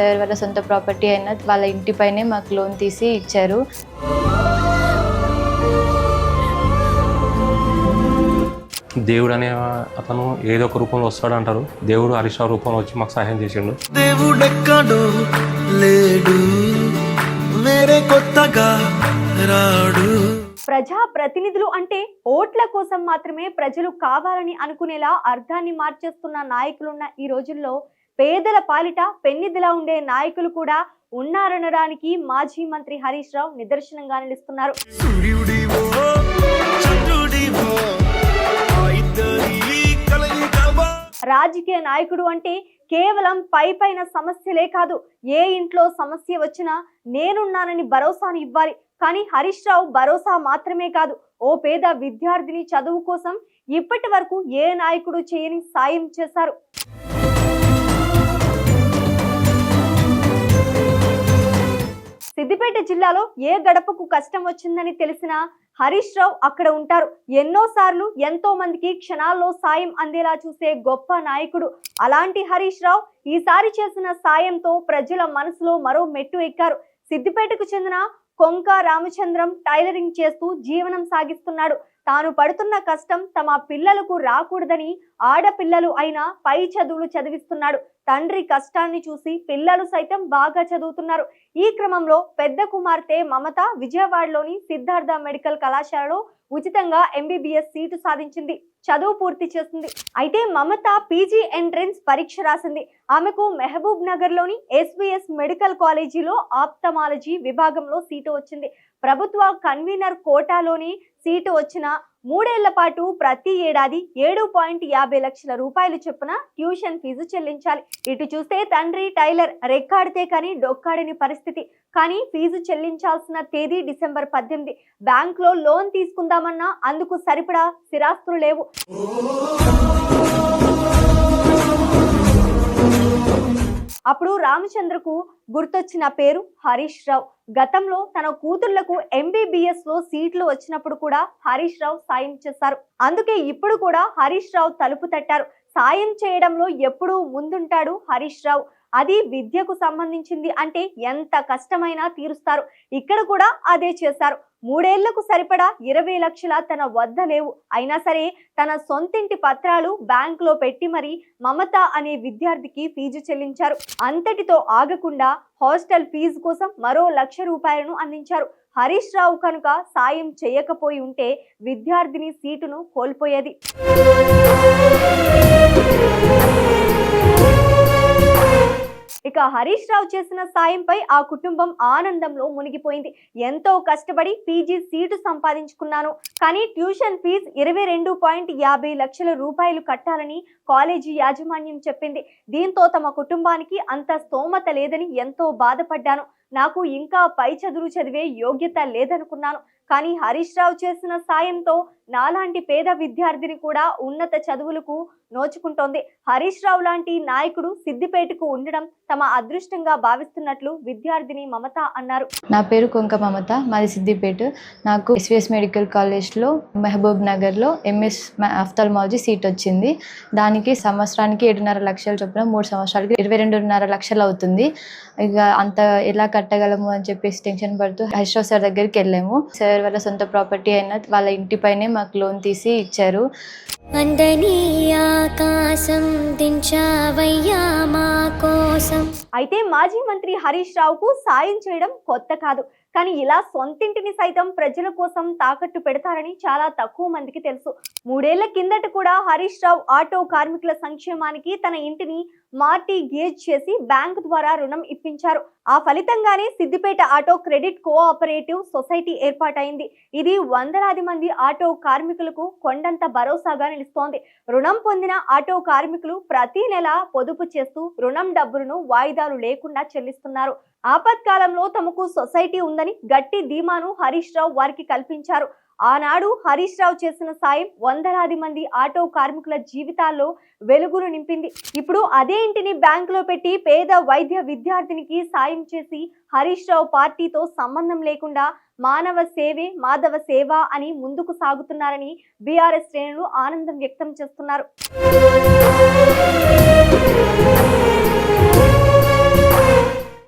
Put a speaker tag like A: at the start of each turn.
A: Sir వాళ్ళ సొంత property అయిన వాళ్ళ ఇంటిపైనే మాకు లోన్ తీసి ఇచ్చారు.
B: దేవుడు అనే అతను ఏదో ఒక రూపంలో వస్తాడు అంటారు. దేవుడు హరీష్ రావు రూపంలో వచ్చి మాకు సహాయం చేసిండు.
C: దేవుడు ఎక్కడో లేడు, వేరే కొత్తగా రాడు.
D: ప్రజా ప్రతినిధులు అంటే ఓట్ల కోసం మాత్రమే ప్రజలు కావాలని అనుకునేలా అర్థాన్ని మార్చేస్తున్న నాయకులున్న ఈ రోజుల్లో పేదల పాలిట పెన్నిదిలా ఉండే నాయకులు కూడా ఉన్నారనడానికి మాజీ మంత్రి హరీష్ రావు నిదర్శనంగా నిలుస్తున్నారు. రాజకీయ నాయకుడు అంటే కేవలం పైన సమస్యలే కాదు, ఏ ఇంట్లో సమస్య వచ్చినా నేనున్నానని భరోసాను ఇవ్వాలి. కానీ హరీష్ రావు భరోసా మాత్రమే కాదు, ఓ పేద విద్యార్థిని చదువు కోసం ఇప్పటి వరకు ఏ నాయకుడు చేయని సాయం చేశారు. సిద్దిపేట జిల్లాలో ఏ గడపకు కష్టం వచ్చిందని తెలిసినా హరీష్ రావు అక్కడ ఉంటారు. ఎన్నోసార్లు ఎంతో మందికి క్షణాల్లో సాయం అందేలా చూసే గొప్ప నాయకుడు. అలాంటి హరీష్ రావు ఈసారి చేసిన సాయంతో ప్రజల మనసులో మరో మెట్టు ఎక్కారు. సిద్దిపేటకు చెందిన కొంక రామచంద్రం టైలరింగ్ చేస్తూ జీవనం సాగిస్తున్నాడు. తాను పడుతున్న కష్టం తమ పిల్లలకు రాకూడదని ఆడపిల్లలు అయినా పై చదువులు చదివిస్తున్నాడు. తండ్రి కష్టాన్ని చూసి పిల్లలు సైతం బాగా చదువుతున్నారు. ఈ క్రమంలో పెద్ద కుమార్తె మమత విజయవాడలోని సిద్ధార్థ మెడికల్ కళాశాలలో ఉచితంగా MBBS సీటు సాధించింది, చదువు పూర్తి చేస్తుంది. అయితే మమత PG ఎంట్రన్స్ పరీక్ష రాసింది. ఆమెకు మహబూబ్ నగర్ లోని SVS మెడికల్ కాలేజీలో ఆప్థమాలజీ విభాగంలో సీటు వచ్చింది. ప్రభుత్వ కన్వీనర్ కోటాలోని సీటు వచ్చిన 3 ఏళ్ల పాటు ప్రతి ఏడాది 7.50 లక్షల రూపాయలు చొప్పున ట్యూషన్ ఫీజు చెల్లించాలి. ఇటు చూస్తే తండ్రి టైలర్ రెక్కాడితే కానీ డొక్కాడని పరిస్థితి. కానీ ఫీజు చెల్లించాల్సిన తేదీ డిసెంబర్ 18. బ్యాంకులో లోన్ తీసుకుందామన్నా అందుకు సరిపడా స్థిరాస్తులు లేవు. అప్పుడు రామచంద్రకు గుర్తొచ్చిన పేరు హరీష్ రావు. గతంలో తన కూతుళ్లకు MBBS లో సీట్లు వచ్చినప్పుడు కూడా హరీష్ రావు సాయం చేశారు. అందుకే ఇప్పుడు కూడా హరీష్ రావు తలుపు తట్టారు. సాయం చేయడంలో ఎప్పుడూ ముందుంటాడు హరీష్ రావు. అది విద్యకు సంబంధించింది అంటే ఎంత కష్టమైనా తీరుస్తారు. ఇక్కడ కూడా అదే చేశారు. 3 ఏళ్లకు సరిపడా 20 లక్షల తన వద్ద లేవు. అయినా సరే తన సొంతింటి పత్రాలు బ్యాంకులో పెట్టి మరి మమత అనే విద్యార్థికి ఫీజు చెల్లించారు. అంతటితో ఆగకుండా హాస్టల్ ఫీజు కోసం మరో 1 లక్ష రూపాయలను అందించారు. హరీష్ రావు కనుక సాయం చేయకపోయి ఉంటే విద్యార్థిని సీటును కోల్పోయేది. ఇక హరీష్ రావు చేసిన సాయంపై ఆ కుటుంబం ఆనందంలో మునిగిపోయింది. ఎంతో కష్టపడి PG సీటు సంపాదించుకున్నాను, కానీ ట్యూషన్ ఫీజు 22.50 లక్షల రూపాయలు కట్టాలని కాలేజీ యాజమాన్యం చెప్పింది. దీంతో తమ కుటుంబానికి అంత స్తోమత లేదని ఎంతో బాధపడ్డాను. నాకు ఇంకా పై చదువులు చదివే యోగ్యత లేదనుకున్నాను. కానీ హరీష్ రావు చేసిన సాయంతో నాలాంటి పేద విద్యార్థిని కూడా ఉన్నత చదువులకు నోచుకుంటోంది. హరీష్ రావు లాంటి నాయకుడు సిద్దిపేటకు ఉండడం తమ అదృష్టంగా భావిస్తున్నట్లు విద్యార్థిని మమత అన్నారు.
A: నా పేరు కొంక మమత, మాది సిద్దిపేట. నాకు SVS మెడికల్ కాలేజ్లో మహబూబ్ నగర్లో MS ఆప్థాల్మాలజీ సీట్ వచ్చింది. దానికి సంవత్సరానికి 7.5 లక్షల చొప్పున 3 సంవత్సరాలకి 22.5 లక్షలు అవుతుంది. ఇక అంత ఎలా కట్టగలము అని చెప్పేసి టెన్షన్ పడుతూ హరీష్ రావు సార్ దగ్గరికి వెళ్ళాము. సార్ వాళ్ళ సొంత ప్రాపర్టీ అయిన వాళ్ళ ఇంటిపైనే మాకు లోన్ తీసి ఇచ్చారు.
D: అయితే మాజీ మంత్రి హరీష్ రావుకు సాయం చేయడం కొత్త కాదు. కానీ ఇలా సొంతింటిని సైతం ప్రజల కోసం తాకట్టు పెడతారని చాలా తక్కువ మందికి తెలుసు. 3 ఏళ్ల కిందట కూడా హరీష్ రావు ఆటో కార్మికుల సంక్షేమానికి తన ఇంటిని మార్టిగేజ్ చేసి బ్యాంకు ద్వారా రుణం ఇప్పించారు. ఆ ఫలితంగానే Siddipet auto credit cooperative society ఏర్పాటైంది. ఇది వందలాది మంది ఆటో కార్మికులకు కొండంత భరోసాగా నిలుస్తోంది. రుణం పొందిన ఆటో కార్మికులు ప్రతి నెల పొదుపు చేస్తూ రుణం డబ్బులను వాయిదాలు లేకుండా చెల్లిస్తున్నారు. ఆపత్కాలంలో తమకు సొసైటీ ఉందని గట్టి ధీమాను హరీష్ రావు వారికి కల్పించారు. ఆనాడు హరీష్ రావు చేసిన సాయం వందలాది మంది ఆటో కార్మికుల జీవితాల్లో వెలుగును నింపింది. ఇప్పుడు అదే ఇంటిని బ్యాంకులో పెట్టి పేద వైద్య విద్యార్థినికి సాయం చేసి హరీష్ రావు పార్టీతో సంబంధం లేకుండా మానవ సేవే మాధవ సేవ అని ముందుకు సాగుతున్నారని BRS శ్రేణులు ఆనందం వ్యక్తం చేస్తున్నారు.